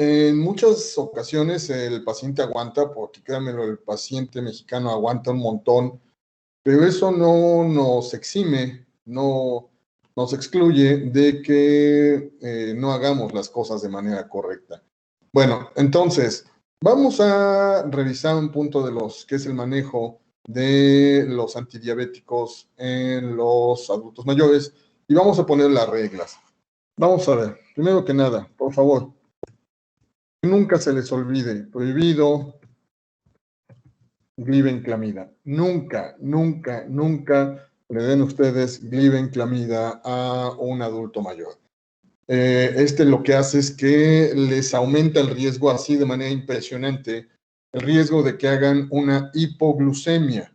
En muchas ocasiones el paciente aguanta, porque créanmelo, el paciente mexicano aguanta un montón, pero eso no nos exime, no nos excluye de que no hagamos las cosas de manera correcta. Bueno, entonces, vamos a revisar un punto de los que es el manejo de los antidiabéticos en los adultos mayores y vamos a poner las reglas. Vamos a ver, primero que nada, por favor, nunca se les olvide, prohibido glibenclamida. Nunca, nunca, nunca le den ustedes glibenclamida a un adulto mayor. Lo que hace es que les aumenta el riesgo así de manera impresionante, el riesgo de que hagan una hipoglucemia.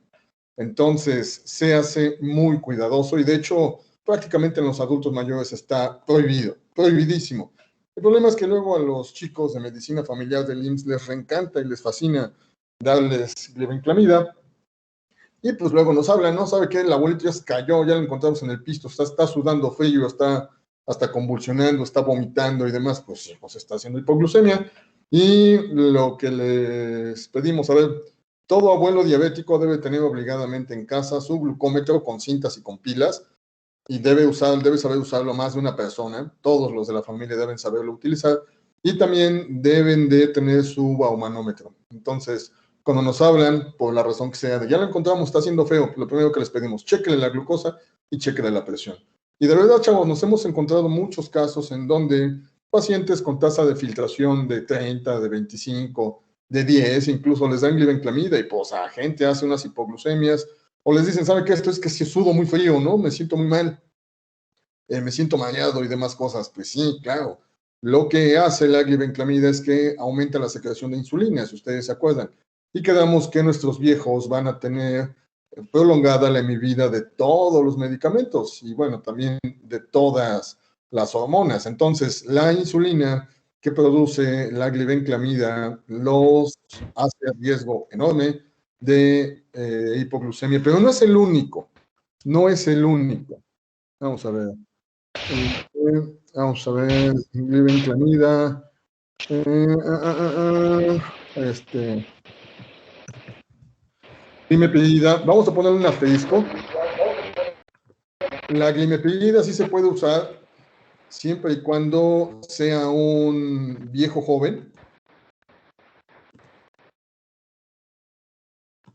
Entonces, se hace muy cuidadoso y de hecho, prácticamente en los adultos mayores está prohibido, prohibidísimo. El problema es que luego a los chicos de medicina familiar del IMSS les reencanta y les fascina darles glibenclamida y pues luego nos hablan, ¿no? ¿Sabe qué? El abuelito ya se cayó, ya lo encontramos en el piso, está sudando frío, está hasta convulsionando, está vomitando y demás, pues sí, pues está haciendo hipoglucemia. Y lo que les pedimos, a ver, todo abuelo diabético debe tener obligadamente en casa su glucómetro con cintas y con pilas y debe saber usarlo más de una persona. Todos los de la familia deben saberlo utilizar y también deben de tener su baumanómetro. Entonces, cuando nos hablan, por la razón que sea, de ya lo encontramos, está haciendo feo, lo primero que les pedimos, chéquenle la glucosa y chéquenle la presión. Y de verdad, chavos, nos hemos encontrado muchos casos en donde pacientes con tasa de filtración de 30, de 25, de 10, incluso les dan glibenclamida y pues a gente hace unas hipoglucemias o les dicen, ¿sabe qué? Esto es que si sudo muy frío, ¿no? Me siento muy mal, me siento mareado y demás cosas. Pues sí, claro. Lo que hace la glibenclamida es que aumenta la secreción de insulina, si ustedes se acuerdan. Y quedamos que nuestros viejos van a tener prolongada la vida de todos los medicamentos y bueno, también de todas las hormonas. Entonces, la insulina que produce la glibenclamida los hace a riesgo enorme de hipoglucemia, pero no es el único, no es el único. Vamos a ver. Vamos a ver, glibenclamida. Glimepirida, vamos a ponerle un asterisco. La glimepirida sí se puede usar siempre y cuando sea un viejo joven.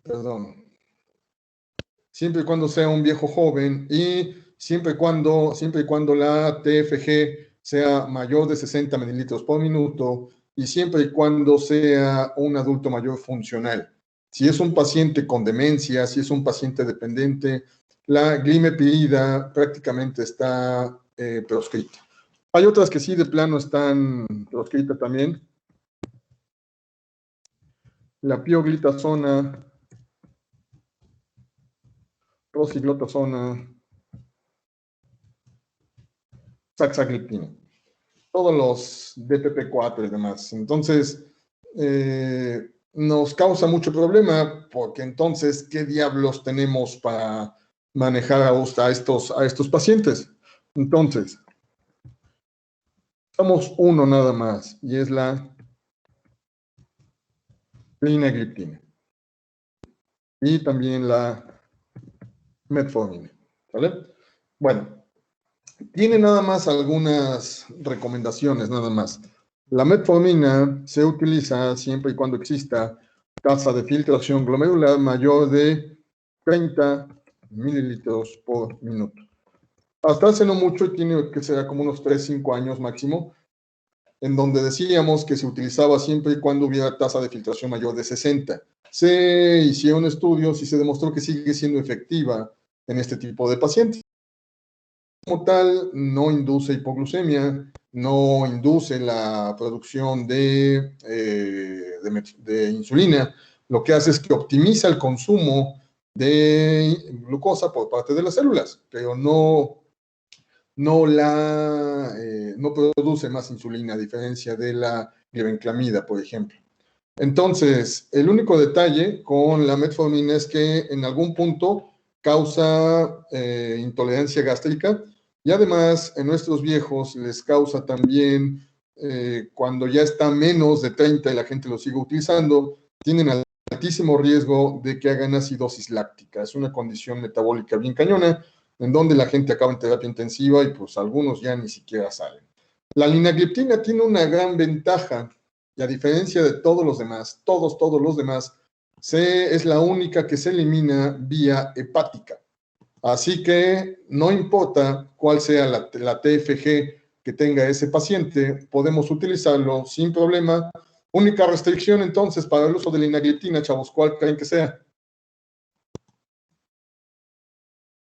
Perdón. Siempre y cuando sea un viejo joven y siempre y cuando la TFG sea mayor de 60 mililitros por minuto y siempre y cuando sea un adulto mayor funcional. Si es un paciente con demencia, si es un paciente dependiente, la glimepirida prácticamente está proscrita. Hay otras que sí de plano están proscritas también. La pioglitazona, rosiglitazona, saxagliptina, todos los DPP4 y demás. Entonces, nos causa mucho problema porque entonces, ¿qué diablos tenemos para manejar a estos pacientes? Entonces, usamos uno nada más y es la linagliptina y también la metformina, ¿vale? Bueno, tiene nada más algunas recomendaciones, nada más. La metformina se utiliza siempre y cuando exista tasa de filtración glomerular mayor de 30 mililitros por minuto. Hasta hace no mucho, tiene que ser como unos 3, 5 años máximo, en donde decíamos que se utilizaba siempre y cuando hubiera tasa de filtración mayor de 60. Se hicieron estudios y se demostró que sigue siendo efectiva en este tipo de pacientes. Como tal, no induce hipoglucemia, no induce la producción de insulina. Lo que hace es que optimiza el consumo de glucosa por parte de las células, pero no produce más insulina, a diferencia de la glibenclamida, por ejemplo. Entonces, el único detalle con la metformina es que en algún punto causa intolerancia gástrica y además en nuestros viejos les causa también cuando ya está menos de 30 y la gente lo sigue utilizando, tienen altísimo riesgo de que hagan acidosis láctica. Es una condición metabólica bien cañona, en donde la gente acaba en terapia intensiva y pues algunos ya ni siquiera salen. La linagliptina tiene una gran ventaja, y a diferencia de todos los demás, todos los demás, es la única que se elimina vía hepática. Así que no importa cuál sea la TFG que tenga ese paciente, podemos utilizarlo sin problema. Única restricción entonces para el uso de la linagliptina, chavos, ¿cuál creen que sea?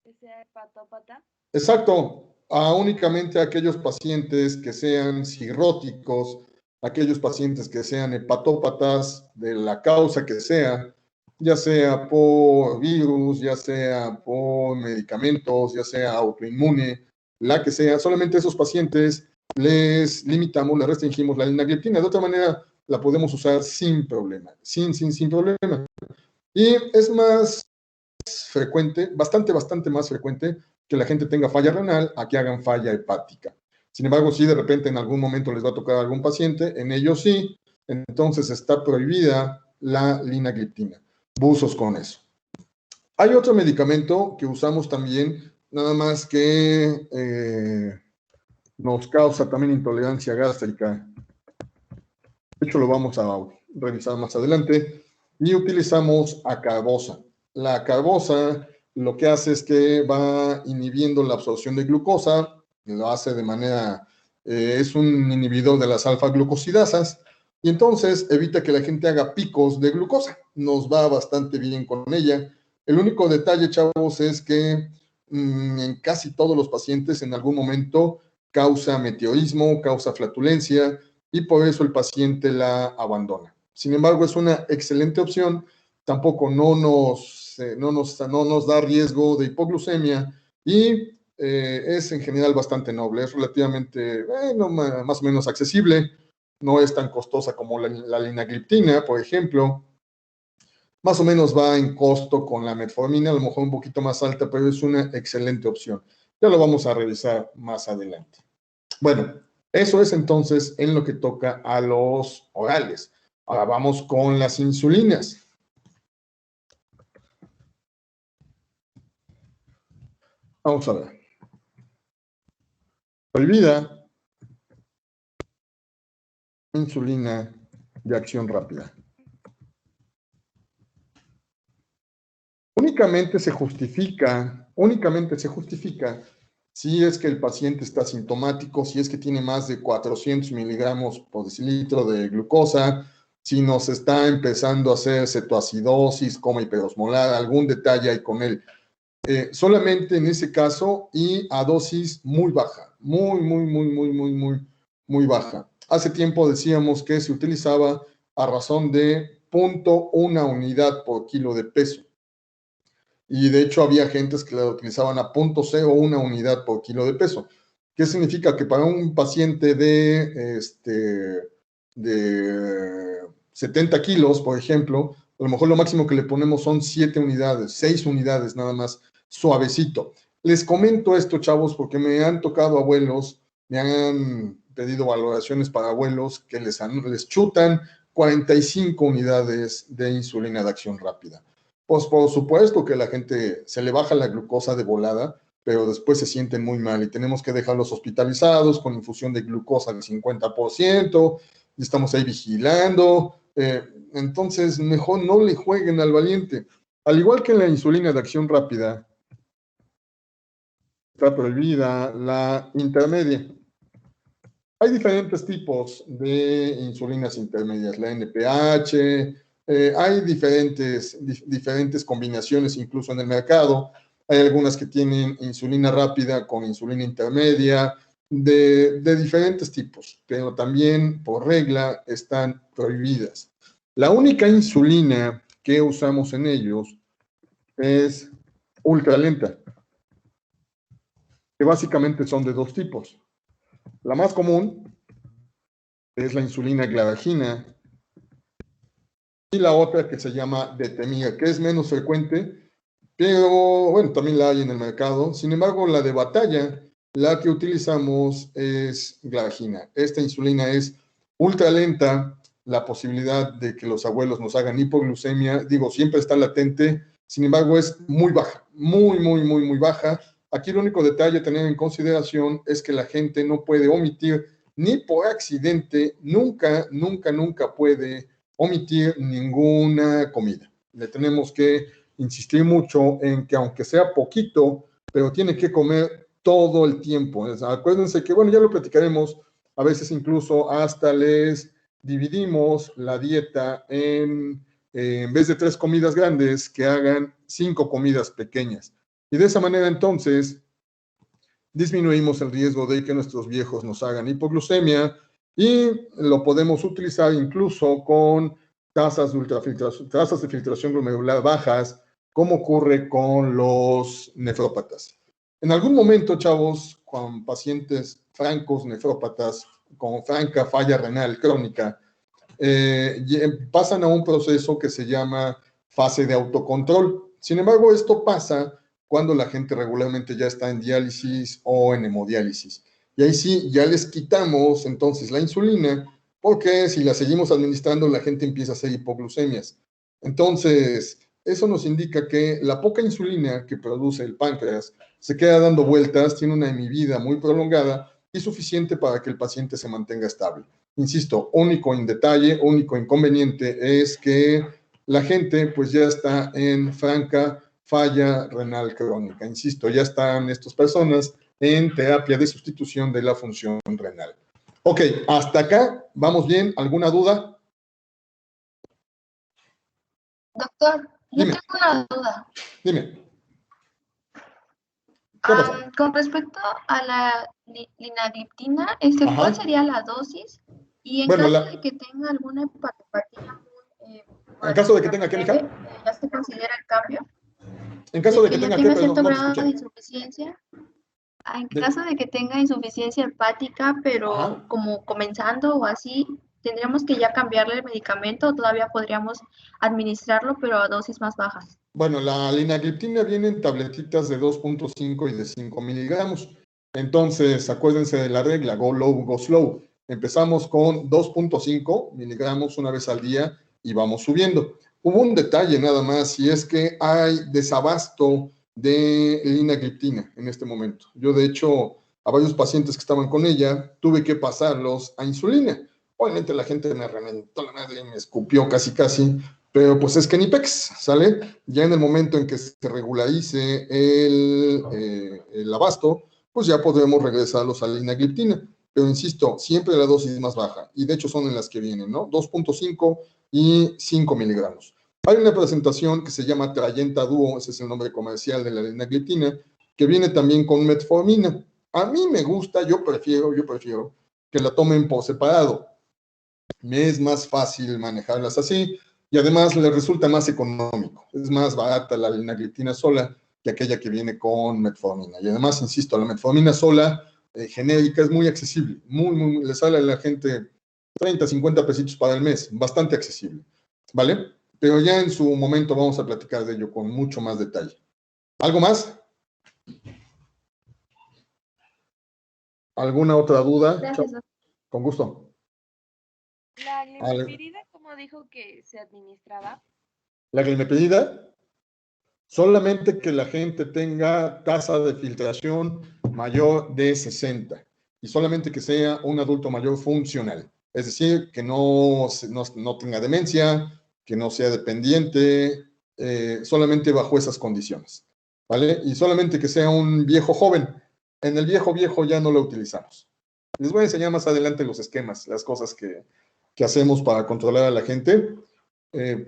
¿Que sea hepatópata? Exacto, únicamente aquellos pacientes que sean cirróticos, aquellos pacientes que sean hepatópatas de la causa que sea, ya sea por virus, ya sea por medicamentos, ya sea autoinmune, la que sea, solamente a esos pacientes les limitamos, les restringimos la linagliptina. De otra manera, la podemos usar sin problema, sin problema. Y es más frecuente, bastante más frecuente que la gente tenga falla renal a que hagan falla hepática. Sin embargo, si de repente en algún momento les va a tocar a algún paciente, en ellos sí, entonces está prohibida la linagliptina. Buzos con eso. Hay otro medicamento que usamos también, nada más que nos causa también intolerancia gástrica. De hecho, lo vamos a revisar más adelante. Y utilizamos acarbosa. La acarbosa lo que hace es que va inhibiendo la absorción de glucosa, lo hace de manera, es un inhibidor de las alfa-glucosidasas, y entonces evita que la gente haga picos de glucosa. Nos va bastante bien con ella. El único detalle, chavos, es que en casi todos los pacientes en algún momento causa meteorismo, causa flatulencia, y por eso el paciente la abandona. Sin embargo, es una excelente opción, tampoco no nos da riesgo de hipoglucemia y es en general bastante noble, es relativamente, más o menos accesible, no es tan costosa como la linagliptina, por ejemplo, más o menos va en costo con la metformina, a lo mejor un poquito más alta, pero es una excelente opción. Ya lo vamos a revisar más adelante. Bueno, eso es entonces en lo que toca a los orales. Ahora vamos con las insulinas. Vamos a ver. Prohibida insulina de acción rápida. Únicamente se justifica si es que el paciente está sintomático, si es que tiene más de 400 miligramos por decilitro de glucosa, si nos está empezando a hacer cetoacidosis, coma hiperosmolar, algún detalle hay con él. Solamente en ese caso y a dosis muy baja, muy baja. Hace tiempo decíamos que se utilizaba a razón de 0.1 unidad por kilo de peso. Y de hecho había gentes que la utilizaban a 0.01 unidad por kilo de peso. ¿Qué significa? Que para un paciente de 70 kilos, por ejemplo, a lo mejor lo máximo que le ponemos son 7 unidades, 6 unidades nada más, suavecito. Les comento esto, chavos, porque me han tocado abuelos, me han pedido valoraciones para abuelos que les chutan 45 unidades de insulina de acción rápida. Pues por supuesto que la gente se le baja la glucosa de volada, pero después se sienten muy mal y tenemos que dejarlos hospitalizados con infusión de glucosa del 50%, y estamos ahí vigilando. Entonces, mejor no le jueguen al valiente. Al igual que en la insulina de acción rápida, está prohibida la intermedia. Hay diferentes tipos de insulinas intermedias, la NPH, hay diferentes combinaciones incluso en el mercado. Hay algunas que tienen insulina rápida con insulina intermedia, de diferentes tipos, pero también por regla están prohibidas. La única insulina que usamos en ellos es ultralenta, que básicamente son de dos tipos. La más común es la insulina glaragina, y la otra que se llama detemira, que es menos frecuente, pero bueno, también la hay en el mercado. Sin embargo, la de batalla la que utilizamos es glargina. Esta insulina es ultra lenta, la posibilidad de que los abuelos nos hagan hipoglucemia, digo, siempre está latente, sin embargo es muy baja, muy baja. Aquí el único detalle a tener en consideración es que la gente no puede omitir ni por accidente, nunca puede omitir ninguna comida. Le tenemos que insistir mucho en que aunque sea poquito, pero tiene que comer todo el tiempo. Acuérdense que, bueno, ya lo platicaremos, a veces incluso hasta les dividimos la dieta en vez de 3 comidas grandes, que hagan 5 comidas pequeñas. Y de esa manera, entonces, disminuimos el riesgo de que nuestros viejos nos hagan hipoglucemia y lo podemos utilizar incluso con tasas de filtración glomerular bajas, como ocurre con los nefrópatas. En algún momento, chavos, con pacientes francos nefrópatas con franca falla renal crónica, pasan a un proceso que se llama fase de autocontrol. Sin embargo, esto pasa cuando la gente regularmente ya está en diálisis o en hemodiálisis. Y ahí sí, ya les quitamos entonces la insulina, porque si la seguimos administrando, la gente empieza a hacer hipoglucemias. Entonces, eso nos indica que la poca insulina que produce el páncreas se queda dando vueltas, tiene una hemivida muy prolongada y suficiente para que el paciente se mantenga estable. Insisto, único inconveniente es que la gente pues ya está en franca falla renal crónica. Insisto, ya están estas personas en terapia de sustitución de la función renal. Ok, hasta acá, ¿vamos bien? ¿Alguna duda? Doctor, yo Dime. tengo una duda. Dime. ¿Qué pasó? Con respecto a la linagliptina, ¿cuál sería la dosis? Y en caso de que tenga alguna hepatopatía muy... ¿En caso de que tenga qué, hija? ¿Ya se considera el cambio? En caso de que tenga qué, cierto grado de insuficiencia. En caso de que tenga insuficiencia hepática, pero como comenzando o así, ¿tendríamos que ya cambiarle el medicamento o todavía podríamos administrarlo, pero a dosis más bajas? Bueno, la linagliptina viene en tabletitas de 2.5 y de 5 miligramos. Entonces, acuérdense de la regla, go low, go slow. Empezamos con 2.5 miligramos una vez al día y vamos subiendo. Hubo un detalle nada más, y es que hay desabasto de linagliptina en este momento. Yo, de hecho, a varios pacientes que estaban con ella, tuve que pasarlos a insulina. Obviamente la gente me reventó la madre y me escupió casi, pero pues es que ni pex, ¿sale? Ya en el momento en que se regularice el abasto, pues ya podremos regresarlos a la linagliptina. Pero insisto, siempre la dosis más baja, y de hecho son en las que vienen, ¿no? 2.5 y 5 miligramos. Hay una presentación que se llama Trayenta Duo, ese es el nombre comercial de la linagliptina, que viene también con metformina. A mí me gusta, yo prefiero que la tomen por separado. Me es más fácil manejarlas así y además les resulta más económico. Es más barata la linagliptina sola que aquella que viene con metformina. Y además, insisto, la metformina sola genérica es muy accesible. Le sale a la gente 30, 50 pesitos para el mes. Bastante accesible. ¿Vale? Pero ya en su momento vamos a platicar de ello con mucho más detalle. ¿Algo más? ¿Alguna otra duda? Gracias. Con gusto. ¿La glimepirida cómo dijo que se administraba? La glimepirida, solamente que la gente tenga tasa de filtración mayor de 60 y solamente que sea un adulto mayor funcional. Es decir, que no tenga demencia, que no sea dependiente, solamente bajo esas condiciones. ¿Vale? Y solamente que sea un viejo joven. En el viejo ya no lo utilizamos. Les voy a enseñar más adelante los esquemas, las cosas que hacemos para controlar a la gente,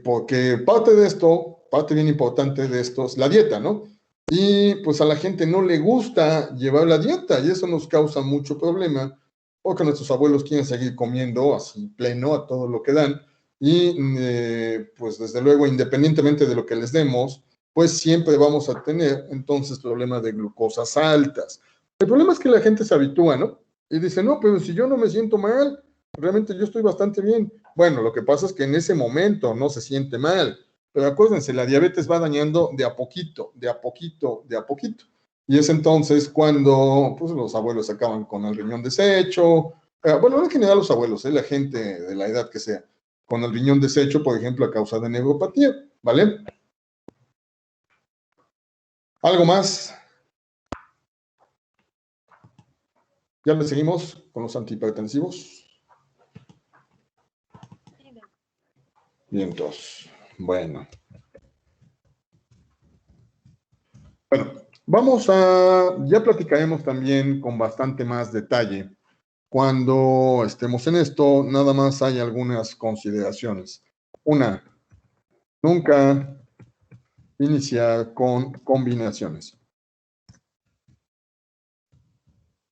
porque parte bien importante de esto es la dieta, ¿no? Y pues a la gente no le gusta llevar la dieta y eso nos causa mucho problema porque nuestros abuelos quieren seguir comiendo así pleno a todo lo que dan y pues desde luego independientemente de lo que les demos, pues siempre vamos a tener entonces problemas de glucosas altas. El problema es que la gente se habitúa, ¿no? Y dice, no, pero si yo no me siento mal, realmente yo estoy bastante bien. Bueno, lo que pasa es que en ese momento no se siente mal. Pero acuérdense, la diabetes va dañando de a poquito. Y es entonces cuando pues, los abuelos acaban con el riñón deshecho. Bueno, en general los abuelos, la gente de la edad que sea, con el riñón deshecho, por ejemplo, a causa de neuropatía, ¿vale? ¿Algo más? ¿Ya le seguimos con los antihipertensivos? Bien, entonces, bueno. Bueno, ya platicaremos también con bastante más detalle. Cuando estemos en esto, nada más hay algunas consideraciones. Una, nunca iniciar con combinaciones.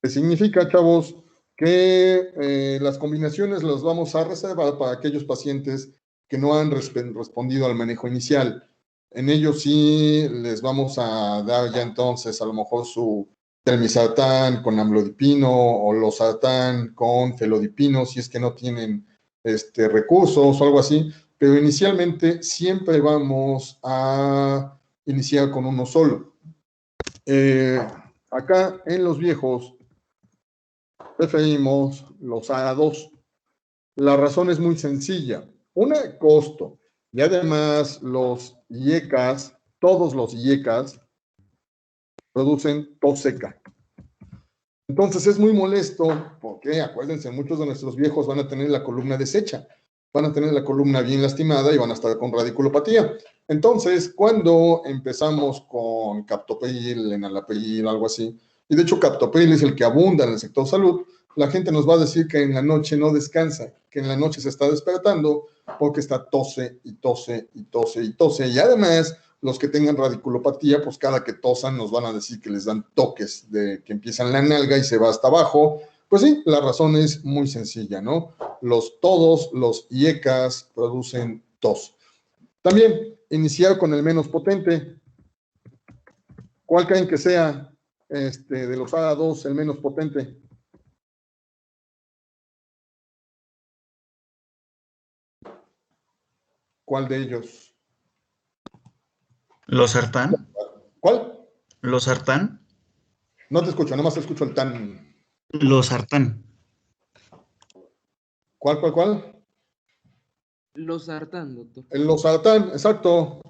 ¿Qué significa, chavos? Que las combinaciones las vamos a reservar para aquellos pacientes que no han respondido al manejo inicial. En ellos sí les vamos a dar ya entonces a lo mejor su telmisartán con amlodipino o losartán con felodipino si es que no tienen recursos o algo así, pero inicialmente siempre vamos a iniciar con uno solo. Acá en los viejos preferimos los A2. La razón es muy sencilla. Una, costo. Y además los IECAS, todos los IECAS, producen tos seca. Entonces es muy molesto porque, acuérdense, muchos de nuestros viejos van a tener la columna deshecha, van a tener la columna bien lastimada y van a estar con radiculopatía. Entonces, cuando empezamos con captopril, enalapril, algo así, y de hecho captopril es el que abunda en el sector salud, la gente nos va a decir que en la noche no descansa, que en la noche se está despertando porque está tose y tose y tose y tose. Y además, los que tengan radiculopatía, pues cada que tosan nos van a decir que les dan toques de que empiezan la nalga y se va hasta abajo. Pues sí, la razón es muy sencilla, ¿no? Todos los IECAS producen tos. También, iniciar con el menos potente. ¿Cuál creen que sea de los A2 el menos potente? ¿Cuál de ellos? ¿Losartán? ¿Cuál? ¿Losartán? No te escucho, nomás te escucho el tan. Losartán. ¿Cuál? Losartán, doctor. El losartán, exacto.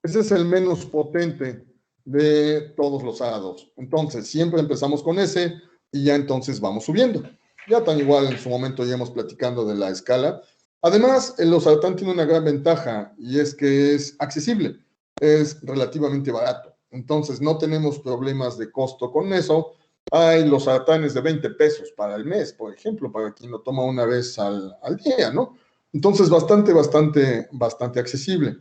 Ese es el menos potente de todos los A2. Entonces, siempre empezamos con ese y ya entonces vamos subiendo. Ya tan igual en su momento ya hemos platicando de la escala. Además, el losartán tiene una gran ventaja y es que es accesible, es relativamente barato. Entonces, no tenemos problemas de costo con eso. Hay losartanes de 20 pesos para el mes, por ejemplo, para quien lo toma una vez al día, ¿no? Entonces, bastante accesible.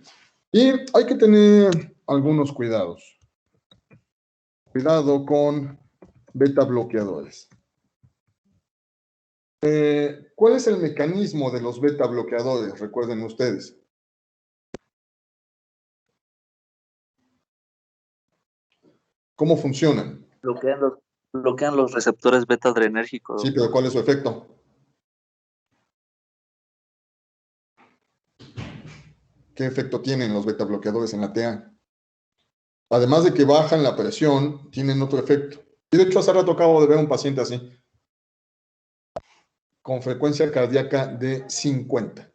Y hay que tener algunos cuidados. Cuidado con beta bloqueadores. ¿Cuál es el mecanismo de los beta bloqueadores? Recuerden ustedes. ¿Cómo funcionan? Bloquean los receptores beta adrenérgicos. Sí, pero ¿cuál es su efecto? ¿Qué efecto tienen los beta bloqueadores en la TA? Además de que bajan la presión, tienen otro efecto. Y de hecho, hace rato acabo de ver un paciente así, con frecuencia cardíaca de 50.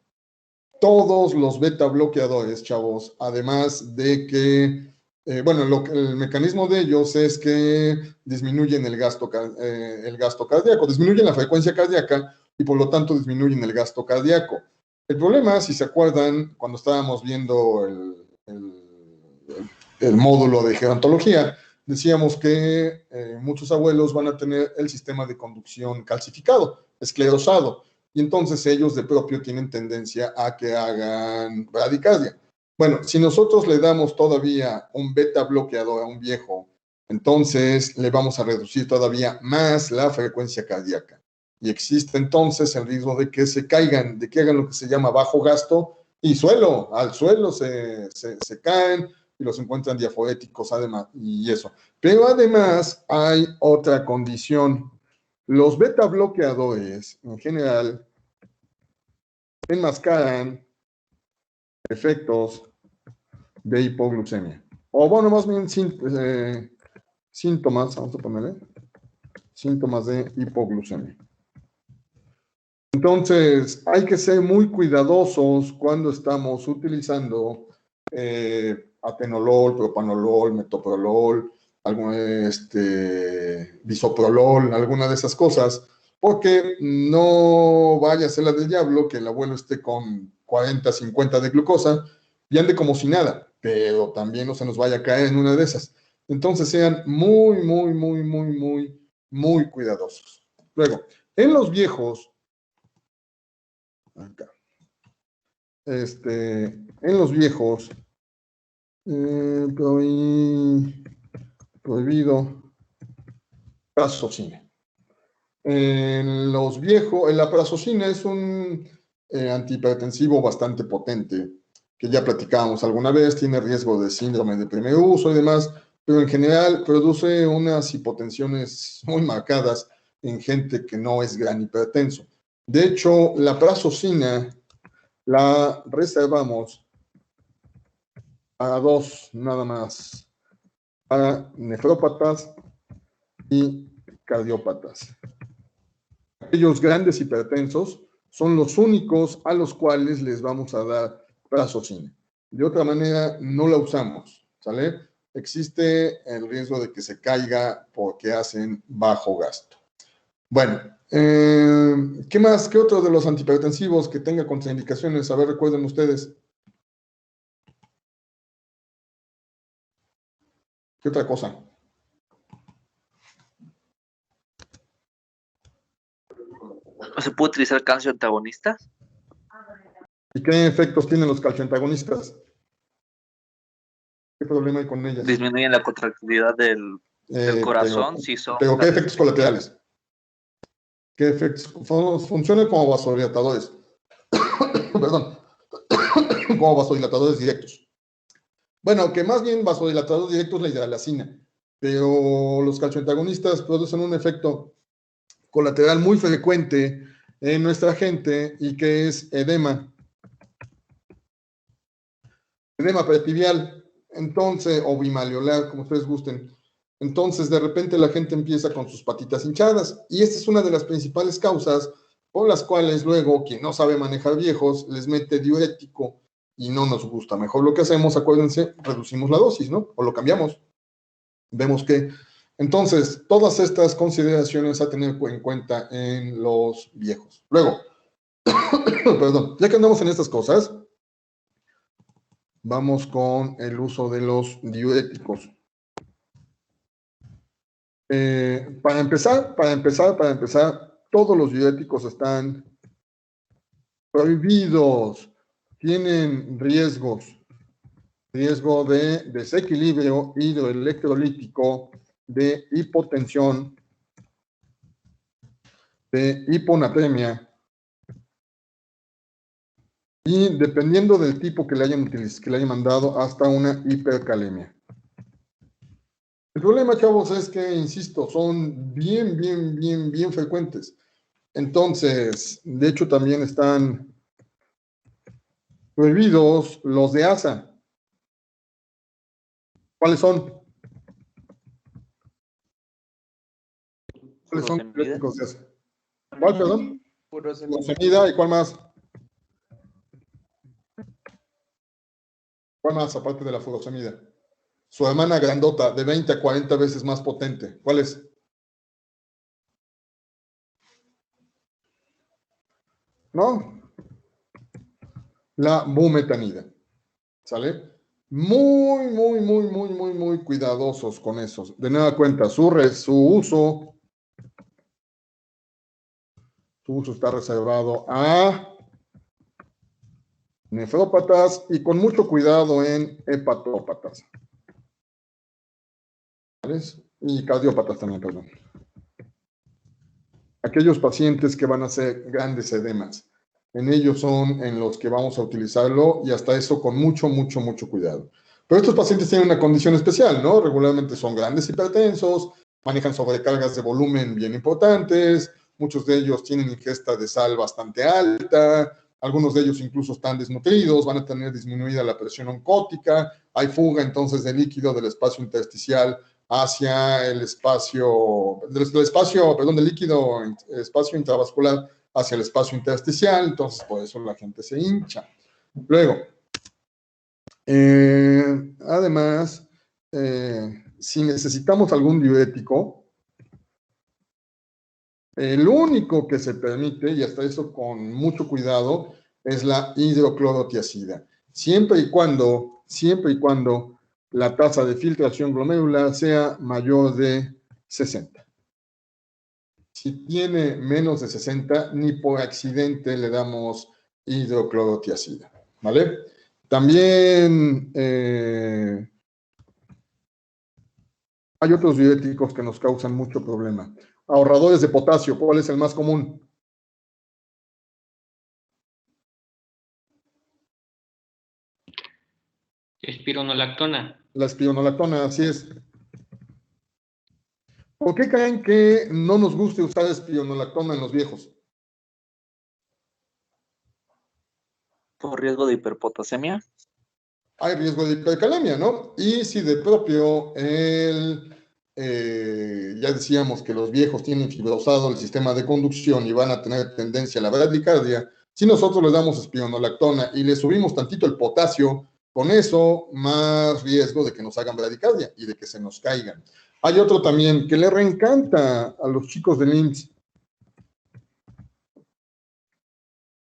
Todos los beta bloqueadores, chavos, además de que, el mecanismo de ellos es que disminuyen el gasto cardíaco, disminuyen la frecuencia cardíaca y por lo tanto disminuyen el gasto cardíaco. El problema, si se acuerdan, cuando estábamos viendo el módulo de gerontología, decíamos que muchos abuelos van a tener el sistema de conducción calcificado, esclerosado, y entonces ellos de propio tienen tendencia a que hagan bradicardia. Bueno, si nosotros le damos todavía un beta bloqueador a un viejo, entonces le vamos a reducir todavía más la frecuencia cardíaca. Y existe entonces el riesgo de que se caigan, de que hagan lo que se llama bajo gasto y al suelo se caen y los encuentran diaforéticos además, y eso. Pero además hay otra condición. Los beta bloqueadores, en general, enmascaran efectos de hipoglucemia. O bueno, más bien síntomas, vamos a ponerle, síntomas de hipoglucemia. Entonces, hay que ser muy cuidadosos cuando estamos utilizando atenolol, propanolol, metoprolol, bisoprolol, alguna de esas cosas, porque no vaya a ser la del diablo que el abuelo esté con 40, 50 de glucosa y ande como si nada, pero también no se nos vaya a caer en una de esas. Entonces, sean muy, muy, muy, muy, muy, muy cuidadosos. Luego, en los viejos, acá. En los viejos, prohibido prazosina. En los viejos, la prazosina es un antihipertensivo bastante potente, que ya platicábamos alguna vez, tiene riesgo de síndrome de primer uso y demás, pero en general produce unas hipotensiones muy marcadas en gente que no es gran hipertenso. De hecho, la prazosina la reservamos para dos nada más, para nefrópatas y cardiópatas. Aquellos grandes hipertensos son los únicos a los cuales les vamos a dar prazosina. De otra manera, no la usamos, ¿sale? Existe el riesgo de que se caiga porque hacen bajo gasto. Bueno, ¿qué más? ¿Qué otro de los antihipertensivos que tenga contraindicaciones? A ver, recuerden ustedes. ¿Qué otra cosa? ¿Se puede utilizar calcio antagonista? ¿Y qué efectos tienen los calcioantagonistas? ¿Qué problema hay con ellas? Disminuyen la contractilidad del corazón, si son... Pero ¿qué efectos colaterales? ¿Qué efectos? Funcionan como vasodilatadores. Perdón. Como vasodilatadores directos. Bueno, que más bien vasodilatador directo es la hidralacina, pero los calcioantagonistas producen un efecto colateral muy frecuente en nuestra gente y que es edema pretibial, entonces, o bimaliolar, como ustedes gusten. Entonces, de repente la gente empieza con sus patitas hinchadas y esta es una de las principales causas por las cuales luego quien no sabe manejar viejos les mete diurético y no nos gusta. Mejor lo que hacemos, acuérdense, reducimos la dosis, ¿no? O lo cambiamos. Vemos que, entonces, todas estas consideraciones a tener en cuenta en los viejos. Luego, perdón, ya que andamos en estas cosas, vamos con el uso de los diuréticos. Para empezar, todos los diuréticos están prohibidos, tienen riesgo de desequilibrio hidroelectrolítico, de hipotensión, de hiponatremia, y dependiendo del tipo que le hayan mandado, hasta una hipercalemia. El problema, chavos, es que, insisto, son bien frecuentes. Entonces, de hecho, también están prohibidos los de ASA. ¿Cuáles son? ¿Cuáles son los de ASA? ¿Cuál, perdón? Furosemida. ¿Y cuál más? ¿Cuál más, aparte de la furosemida? Su hermana grandota, de 20 a 40 veces más potente. ¿Cuál es? ¿No? La bumetanida. ¿Sale? Muy cuidadosos con esos. De nueva cuenta, su uso está reservado a nefrópatas y con mucho cuidado en hepatópatas. Y cardiópatas también, perdón. Aquellos pacientes que van a hacer grandes edemas. En ellos son en los que vamos a utilizarlo y hasta eso con mucho cuidado. Pero estos pacientes tienen una condición especial, ¿no? Regularmente son grandes hipertensos, manejan sobrecargas de volumen bien importantes, muchos de ellos tienen ingesta de sal bastante alta, algunos de ellos incluso están desnutridos, van a tener disminuida la presión oncótica, hay fuga entonces de líquido del espacio intersticial hacia el espacio, del líquido, espacio intravascular hacia el espacio intersticial, entonces por eso la gente se hincha. Luego, además, si necesitamos algún diurético, el único que se permite, y hasta eso con mucho cuidado, es la hidroclorotiazida, siempre y cuando la tasa de filtración glomerular sea mayor de 60. Si tiene menos de 60, ni por accidente le damos hidroclorotiazida, ¿vale? También hay otros diuréticos que nos causan mucho problema. Ahorradores de potasio, ¿cuál es el más común? Espironolactona. La espironolactona, así es. ¿Por qué creen que no nos guste usar espironolactona en los viejos? ¿Por riesgo de hiperpotasemia? Hay riesgo de hipercalemia, ¿no? Y si de propio ya decíamos que los viejos tienen fibrosado el sistema de conducción y van a tener tendencia a la bradicardia, si nosotros les damos espironolactona y le subimos tantito el potasio, con eso más riesgo de que nos hagan bradicardia y de que se nos caigan. Hay otro también que le reencanta a los chicos del IMSS.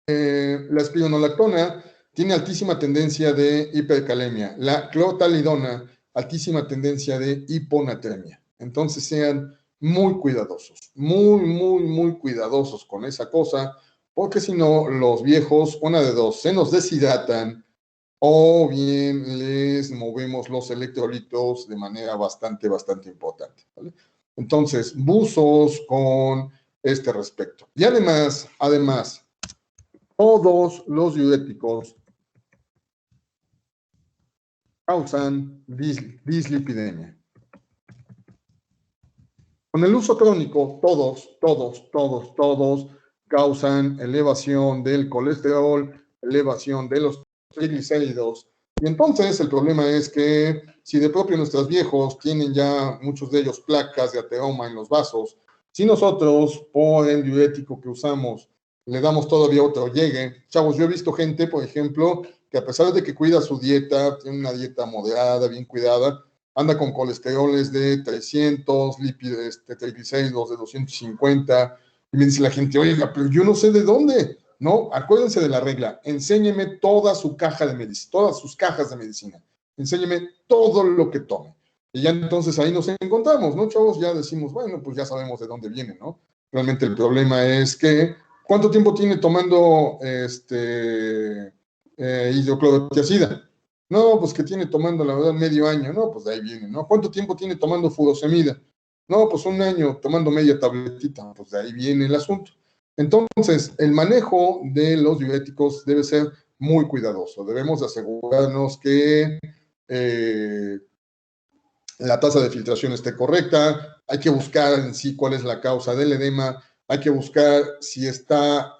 La espironolactona tiene altísima tendencia de hipercalemia. La clortalidona, altísima tendencia de hiponatremia. Entonces sean muy cuidadosos, muy cuidadosos con esa cosa, porque si no, los viejos, una de dos, se nos deshidratan o bien les movemos los electrolitos de manera bastante importante, ¿vale? Entonces, buzos con este respecto. Y además, todos los diuréticos causan dislipidemia. Con el uso crónico, todos causan elevación del colesterol, elevación de los triglicéridos. Y entonces el problema es que si de propio nuestros viejos tienen ya muchos de ellos placas de ateroma en los vasos, si nosotros por el diurético que usamos le damos todavía otro llegue, chavos, yo he visto gente, por ejemplo, que a pesar de que cuida su dieta, tiene una dieta moderada, bien cuidada, anda con colesteroles de 300, triglicéridos de 250, y me dice la gente, oiga, pero yo no sé de dónde. No, acuérdense de la regla, enséñeme toda su caja de medicina, todas sus cajas de medicina, enséñeme todo lo que tome. Y ya entonces ahí nos encontramos, ¿no, chavos? Ya decimos, bueno, pues ya sabemos de dónde viene, ¿no? Realmente el problema es que, ¿cuánto tiempo tiene tomando hidroclorotiazida? No, pues que tiene tomando, la verdad, medio año. No, pues de ahí viene, ¿no? ¿Cuánto tiempo tiene tomando furosemida? No, pues un año tomando media tabletita. Pues de ahí viene el asunto. Entonces, el manejo de los diuréticos debe ser muy cuidadoso. Debemos asegurarnos que la tasa de filtración esté correcta. Hay que buscar en sí cuál es la causa del edema. Hay que buscar si está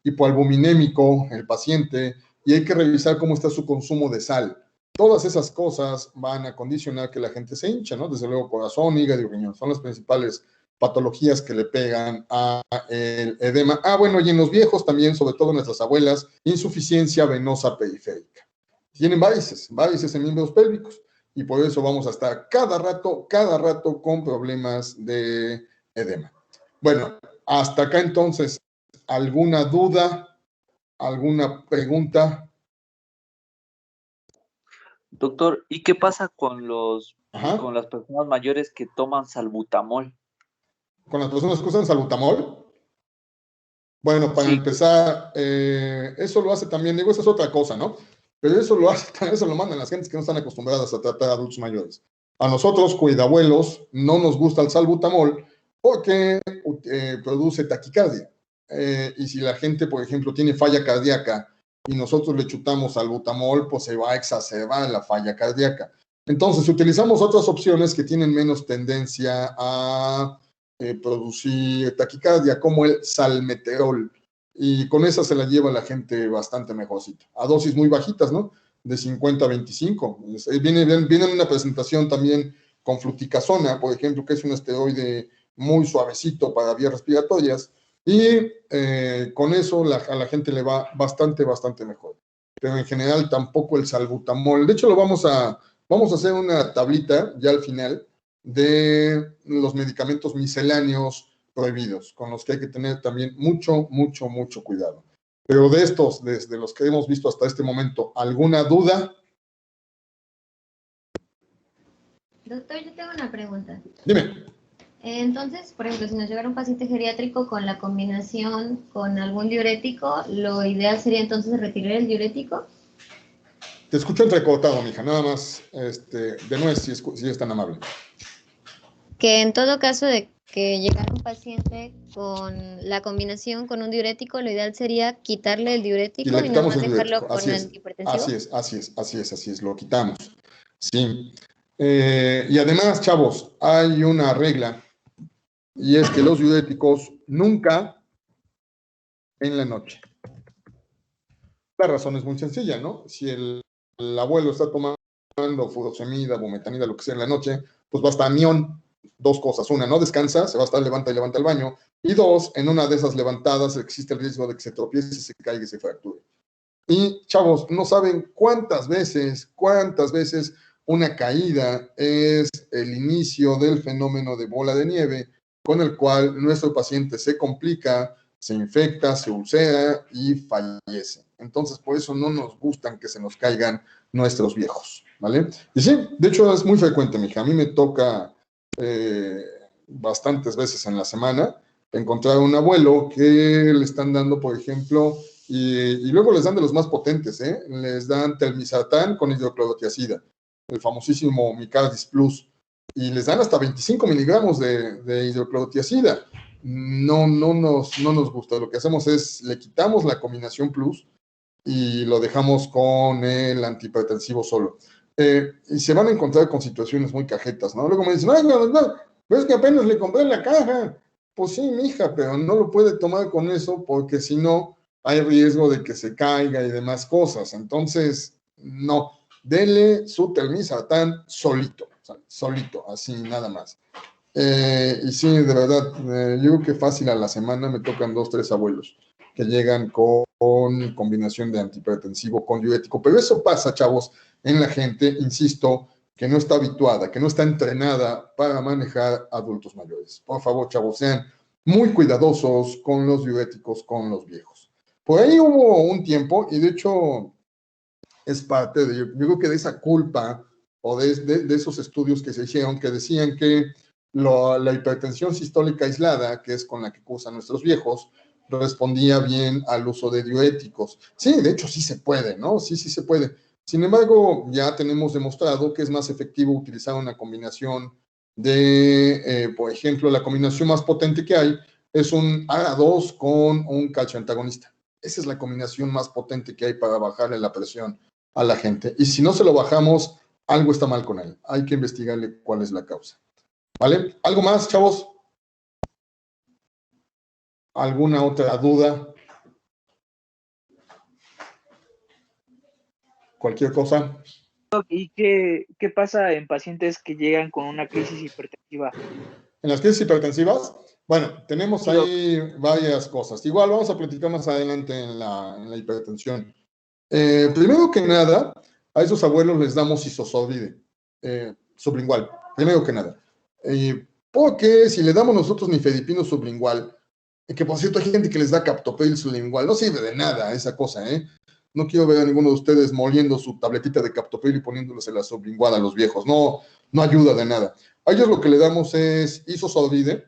hipoalbuminémico el paciente y hay que revisar cómo está su consumo de sal. Todas esas cosas van a condicionar que la gente se hincha, ¿no? Desde luego corazón, hígado y riñón. Son las principales patologías que le pegan al edema. Bueno, y en los viejos también, sobre todo nuestras abuelas, insuficiencia venosa periférica. Tienen varices en miembros pélvicos y por eso vamos a estar cada rato con problemas de edema. Bueno, hasta acá entonces, ¿alguna duda? ¿Alguna pregunta? Doctor, ¿y qué pasa con las personas mayores que toman salbutamol? ¿Con las personas que usan salbutamol? Bueno, para empezar, eso lo hace también, digo, esa es otra cosa, ¿no? Pero eso lo mandan las gentes que no están acostumbradas a tratar a adultos mayores. A nosotros, cuidabuelos, no nos gusta el salbutamol porque produce taquicardia. Y si la gente, por ejemplo, tiene falla cardíaca y nosotros le chutamos salbutamol, pues se va a exacerbar la falla cardíaca. Entonces, utilizamos otras opciones que tienen menos tendencia a producir taquicardia, como el salmeterol. Y con esa se la lleva la gente bastante mejorcito. A dosis muy bajitas, ¿no? de 50 a 25. Viene en una presentación también con fluticasona, por ejemplo, que es un esteroide muy suavecito para vías respiratorias, y con eso a la gente le va bastante mejor. Pero en general tampoco el salbutamol. De hecho, vamos a hacer una tablita ya al final de los medicamentos misceláneos prohibidos, con los que hay que tener también mucho cuidado. Pero de estos, desde los que hemos visto hasta este momento, ¿alguna duda? Doctor, yo tengo una pregunta. Dime. Entonces, por ejemplo, si nos llegara un paciente geriátrico con la combinación con algún diurético, ¿lo ideal sería entonces retirar el diurético? Te escucho entrecortado, mija, nada más, de nuez, si es tan amable. Que en todo caso de que llegara un paciente con la combinación con un diurético, lo ideal sería quitarle el diurético y nada más dejarlo con el antihipertensivo. Así es, lo quitamos. Sí. Y además, chavos, hay una regla, y es que los diuréticos nunca en la noche. La razón es muy sencilla, ¿no? Si el abuelo está tomando furosemida, bumetanida, lo que sea en la noche, pues va a estar anión. Dos cosas: una, no descansa, se va a estar levanta al baño, y dos, en una de esas levantadas existe el riesgo de que se tropiece, se caiga y se fracture. Y chavos, no saben cuántas veces una caída es el inicio del fenómeno de bola de nieve, con el cual nuestro paciente se complica, se infecta, se ulcera y fallece. Entonces, por eso no nos gustan que se nos caigan nuestros viejos, ¿vale? Y sí, de hecho es muy frecuente, mija. A mí me toca bastantes veces en la semana encontrar un abuelo que le están dando, por ejemplo, y luego les dan de los más potentes, les dan telmisartán con hidroclorotiazida, el famosísimo Micardis Plus, y les dan hasta 25 miligramos de hidroclorotiazida. No nos gusta. Lo que hacemos es, le quitamos la combinación Plus y lo dejamos con el antihipertensivo solo. Y se van a encontrar con situaciones muy cajetas, ¿no? Luego me dicen, ay, no, pero es que apenas le compré la caja. Pues sí, mija, pero no lo puede tomar con eso, porque si no, hay riesgo de que se caiga y demás cosas. Entonces, no, dele su telmisartán solito, así nada más. Y sí, de verdad, yo creo que fácil a la semana me tocan 2, 3 abuelos que llegan con combinación de antihipertensivo con diurético. Pero eso pasa, chavos, en la gente, insisto, que no está habituada, que no está entrenada para manejar adultos mayores. Por favor, chavos, sean muy cuidadosos con los diuréticos, con los viejos. Por ahí hubo un tiempo, y de hecho es parte de, yo creo que de esa culpa o de esos estudios que se hicieron, que decían que la hipertensión sistólica aislada, que es con la que cursan nuestros viejos, respondía bien al uso de diuréticos. Sí, de hecho sí se puede, ¿no? Sí se puede. Sin embargo, ya tenemos demostrado que es más efectivo utilizar una combinación de, por ejemplo, la combinación más potente que hay es un ARA2 con un calcio antagonista. Esa es la combinación más potente que hay para bajarle la presión a la gente. Y si no se lo bajamos, algo está mal con él. Hay que investigarle cuál es la causa. ¿Vale? ¿Algo más, chavos? ¿Alguna otra duda? ¿Cualquier cosa? ¿Y qué pasa en pacientes que llegan con una crisis hipertensiva? En las crisis hipertensivas, bueno, tenemos ahí varias cosas. Igual vamos a platicar más adelante en la hipertensión. Primero que nada, a esos abuelos les damos isosorbide sublingual, primero que nada. Porque si le damos nosotros nifedipino sublingual, que por cierto hay gente que les da captopril sublingual, no sirve de nada esa cosa, No quiero ver a ninguno de ustedes moliendo su tabletita de captopril y poniéndoles la sublingual a los viejos, no ayuda de nada. A ellos lo que le damos es isosorbide.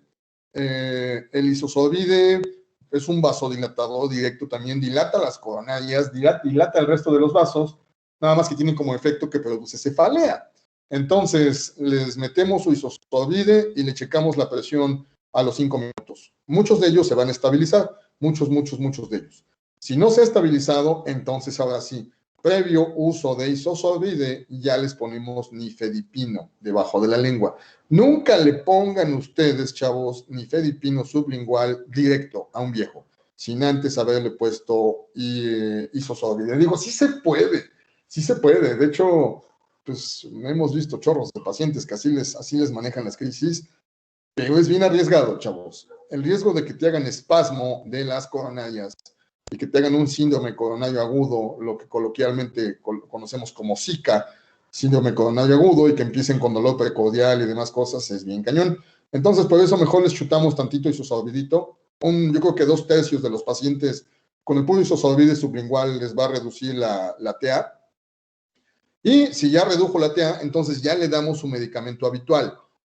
El isosorbide es un vasodilatador directo, también dilata las coronarias, dilata el resto de los vasos, nada más que tiene como efecto que produce cefalea. Entonces, les metemos su isosorbide y le checamos la presión a los 5 minutos. Muchos de ellos se van a estabilizar, muchos de ellos. Si no se ha estabilizado, entonces ahora sí, previo uso de isosorbide, ya les ponemos nifedipino debajo de la lengua. Nunca le pongan ustedes, chavos, nifedipino sublingual directo a un viejo, sin antes haberle puesto isosorbide. Digo, sí se puede, Sí se puede, de hecho, pues hemos visto chorros de pacientes que así les manejan las crisis, pero es bien arriesgado, chavos. El riesgo de que te hagan espasmo de las coronarias y que te hagan un síndrome coronario agudo, lo que coloquialmente conocemos como Zika, síndrome coronario agudo, y que empiecen con dolor precordial y demás cosas, es bien cañón. Entonces, por eso mejor les chutamos tantito isosorbidito. Yo creo que 2/3 de los pacientes con el puro isosorbide sublingual les va a reducir la TA. Y si ya redujo la TA, entonces ya le damos su medicamento habitual.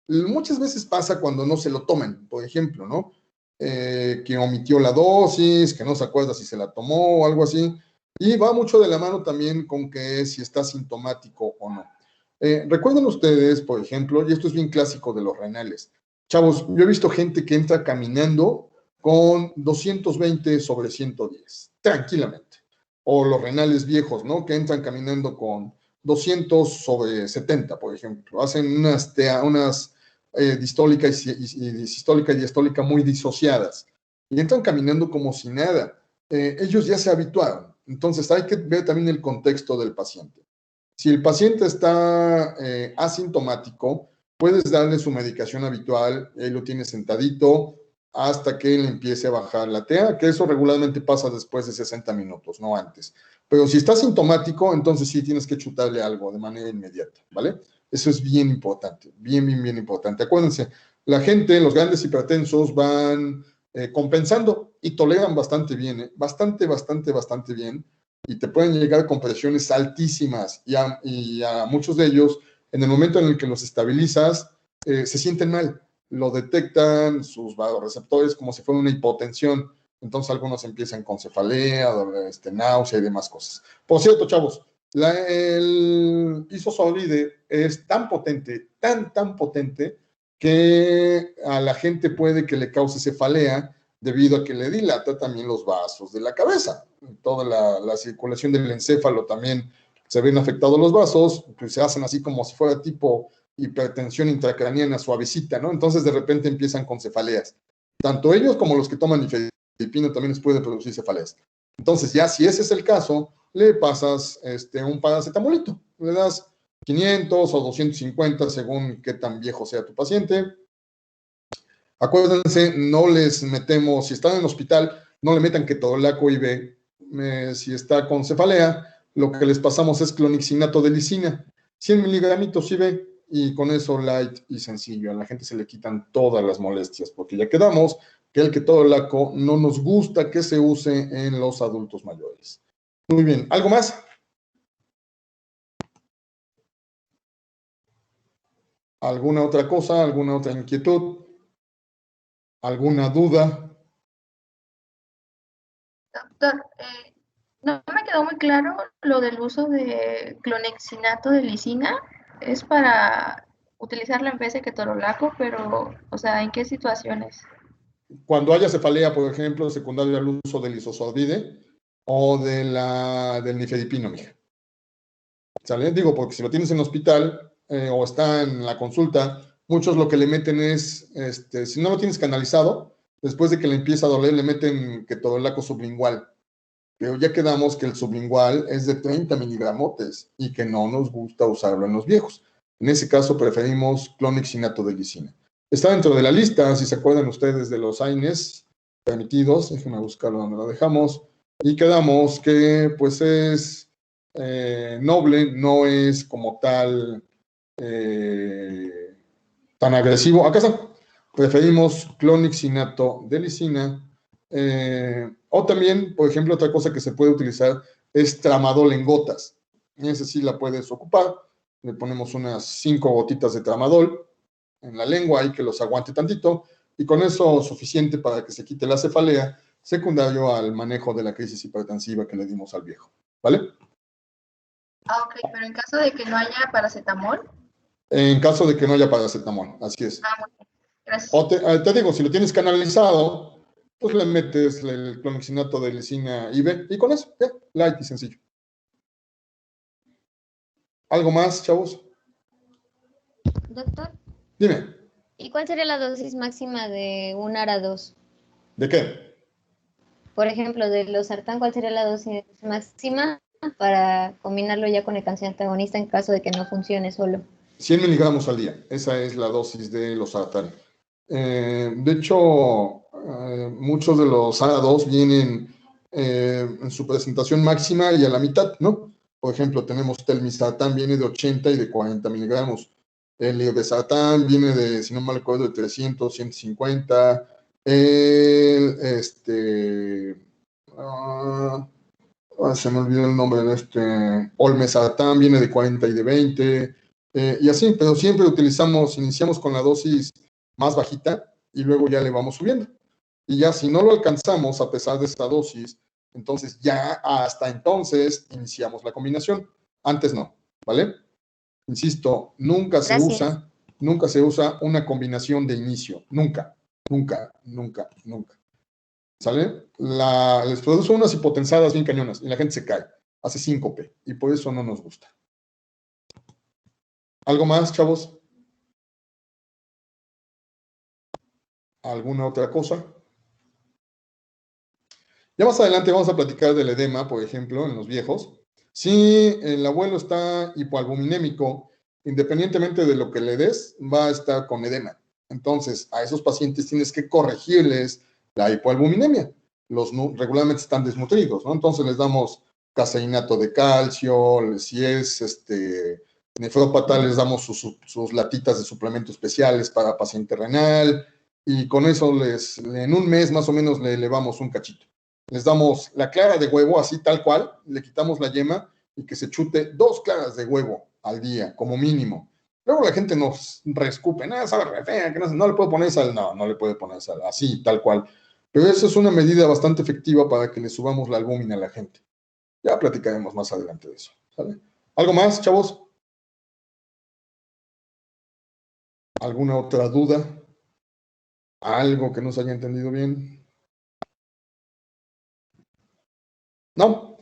Muchas veces pasa cuando no se lo toman, por ejemplo, ¿no? Que omitió la dosis, que no se acuerda si se la tomó o algo así. Y va mucho de la mano también con que si está sintomático o no. Recuerden ustedes, por ejemplo, y esto es bien clásico de los renales. Chavos, yo he visto gente que entra caminando con 220/110, tranquilamente. O los renales viejos, ¿no? Que entran caminando con 200/70, por ejemplo. Hacen unas distólica y sistólica y diastólica muy disociadas. Y entran caminando como si nada. Ellos ya se habituaron. Entonces hay que ver también el contexto del paciente. Si el paciente está asintomático, puedes darle su medicación habitual, él lo tiene sentadito hasta que él empiece a bajar la TA, que eso regularmente pasa después de 60 minutos, no antes. Pero si está sintomático, entonces sí tienes que chutarle algo de manera inmediata, ¿vale? Eso es bien importante, bien importante. Acuérdense, la gente, los grandes hipertensos van compensando y toleran bastante bien, bastante bien, y te pueden llegar con presiones altísimas y a muchos de ellos, en el momento en el que los estabilizas, se sienten mal, lo detectan sus vasoreceptores como si fuera una hipotensión. Entonces algunos empiezan con cefalea, náusea y demás cosas. Por cierto, chavos, el isosorbide es tan potente, tan potente, que a la gente puede que le cause cefalea debido a que le dilata también los vasos de la cabeza. Toda la circulación del encéfalo también se ven afectados los vasos, pues se hacen así como si fuera tipo hipertensión intracraniana suavecita, ¿no? Entonces de repente empiezan con cefaleas. Tanto ellos como los que toman nifedipino también les puede producir cefaleas. Entonces ya si ese es el caso, le pasas un paracetamolito, le das 500 o 250 según qué tan viejo sea tu paciente. Acuérdense, no les metemos, si están en el hospital, no le metan ketorolaco IV. Si está con cefalea, lo que les pasamos es clonixinato de lisina, 100 miligramitos IV, y con eso light y sencillo. A la gente se le quitan todas las molestias, porque ya quedamos que el ketorolaco no nos gusta que se use en los adultos mayores. Muy bien, ¿algo más? ¿Alguna otra cosa? ¿Alguna otra inquietud? ¿Alguna duda? Doctor, no me quedó muy claro lo del uso de clonexinato de lisina. Es para utilizarlo en vez de ketorolaco, pero, o sea, ¿en qué situaciones? Cuando haya cefalea, por ejemplo, secundaria al uso del isosorbide o del nifedipino, mija. ¿Sale? Digo, porque si lo tienes en el hospital o está en la consulta, muchos lo que le meten es, si no lo tienes canalizado, después de que le empieza a doler, le meten ketorolaco sublingual. Pero ya quedamos que el sublingual es de 30 miligramotes y que no nos gusta usarlo en los viejos. En ese caso preferimos clonixinato de lisina. Está dentro de la lista, si se acuerdan ustedes de los AINES permitidos, déjenme buscarlo donde lo dejamos, y quedamos que pues es noble, no es como tal tan agresivo. Acá está. Preferimos clonixinato de lisina. O también, por ejemplo, otra cosa que se puede utilizar es tramadol en gotas. Esa sí la puedes ocupar. Le ponemos unas 5 gotitas de tramadol en la lengua y que los aguante tantito. Y con eso suficiente para que se quite la cefalea, secundario al manejo de la crisis hipertensiva que le dimos al viejo. ¿Vale? Ok, pero en caso de que no haya paracetamol. En caso de que no haya paracetamol, así es. Muy bien. Gracias. O te digo, si lo tienes canalizado, pues le metes el clonixinato de lisina IV y con eso, ya, light y sencillo. ¿Algo más, chavos? Doctor. Dime. ¿Y cuál sería la dosis máxima de un ARA-2? ¿De qué? Por ejemplo, de los sartán, ¿cuál sería la dosis máxima para combinarlo ya con el cáncer antagonista en caso de que no funcione solo. 100 miligramos al día, esa es la dosis de losartán. De hecho, muchos de los ARA2 vienen en su presentación máxima y a la mitad, ¿no? Por ejemplo, tenemos telmisartán, viene de 80 y de 40 miligramos. El irbesartán viene de, si no mal recuerdo, de 300, 150. Se me olvidó el nombre de olmesartán viene de 40 y de 20. Y así, pero siempre iniciamos con la dosis más bajita y luego ya le vamos subiendo. Y ya si no lo alcanzamos a pesar de esa dosis, entonces ya hasta entonces iniciamos la combinación. Antes no, ¿vale? Insisto, nunca se usa una combinación de inicio. Nunca. ¿Sale? Les produce unas hipotensadas bien cañonas y la gente se cae, hace síncope y por eso no nos gusta. ¿Algo más, chavos? ¿Alguna otra cosa? Ya más adelante vamos a platicar del edema, por ejemplo, en los viejos. Si el abuelo está hipoalbuminémico, independientemente de lo que le des, va a estar con edema. Entonces, a esos pacientes tienes que corregirles la hipoalbuminemia. Regularmente están desnutridos, ¿no? Entonces les damos caseinato de calcio, si es nefrópata, les damos sus latitas de suplementos especiales para paciente renal, y con eso en un mes más o menos le elevamos un cachito. Les damos la clara de huevo, así tal cual, le quitamos la yema y que se chute 2 claras de huevo al día, como mínimo. Luego la gente nos reescupe, sabe re fea, que no le puede poner sal. No le puede poner sal, así, tal cual. Pero eso es una medida bastante efectiva para que le subamos la albúmina a la gente. Ya platicaremos más adelante de eso, ¿sale? ¿Algo más, chavos? ¿Alguna otra duda? ¿Algo que no se haya entendido bien? ¿No?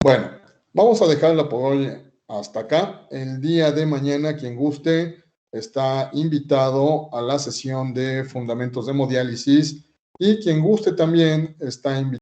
Bueno, vamos a dejarla por hoy hasta acá. El día de mañana, quien guste, está invitado a la sesión de fundamentos de hemodiálisis y quien guste también está invitado